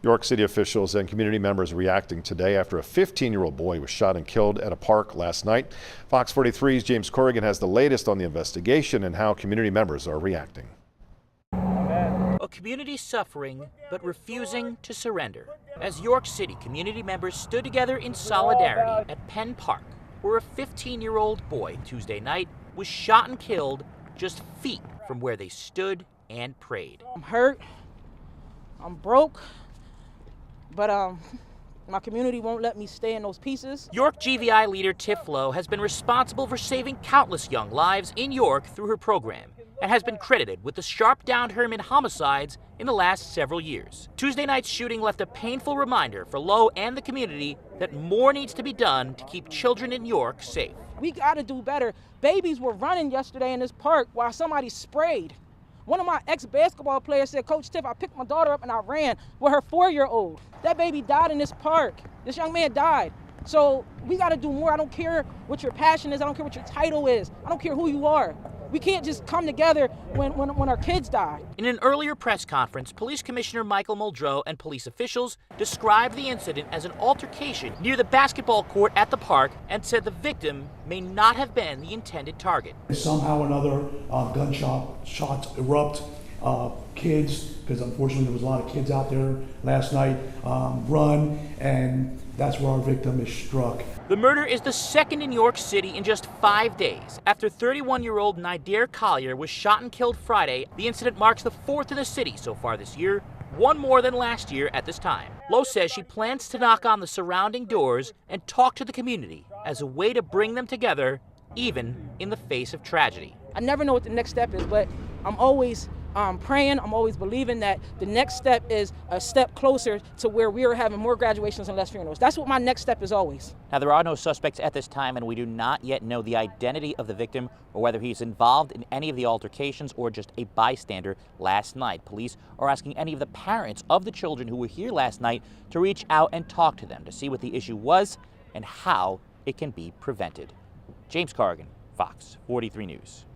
York City officials and community members reacting today after a 15-year-old boy was shot and killed at a park last night. Fox 43's James Corrigan has the latest on the investigation and how community members are reacting. A community suffering but refusing to surrender as York City community members stood together in solidarity at Penn Park, where a 15-year-old boy Tuesday night was shot and killed just feet from where they stood and prayed. I'm hurt, I'm broke, but my community won't let me stay in those pieces. York GVI leader Tiff Lowe has been responsible for saving countless young lives in York through her program and has been credited with the Sharp-Downed Herman homicides in the last several years. Tuesday night's shooting left a painful reminder for Lowe and the community that more needs to be done to keep children in York safe. We gotta do better. Babies were running yesterday in this park while somebody sprayed. One of my ex-basketball players said, "Coach Tiff, I picked my daughter up and I ran with her 4-year-old. That baby died in this park. This young man died. So we gotta do more. I don't care what your passion is. I don't care what your title is. I don't care who you are. We can't just come together when our kids die." In an earlier press conference, Police Commissioner Michael Muldrow and police officials described the incident as an altercation near the basketball court at the park and said the victim may not have been the intended target. Somehow or another, shots erupt. Kids, because unfortunately there was a lot of kids out there last night, run, and that's where our victim is struck. The murder is the second in York City in just 5 days. After 31-year-old Nadir Collier was shot and killed Friday, the incident marks the 4th in the city so far this year, one more than last year at this time. Lowe says she plans to knock on the surrounding doors and talk to the community as a way to bring them together, even in the face of tragedy. I never know what the next step is, but I'm always praying, I'm always believing that the next step is a step closer to where we are having more graduations and less funerals. That's what my next step is always. Now, there are no suspects at this time, and we do not yet know the identity of the victim or whether he's involved in any of the altercations or just a bystander last night. Police are asking any of the parents of the children who were here last night to reach out and talk to them to see what the issue was and how it can be prevented. James Corrigan, Fox 43 News.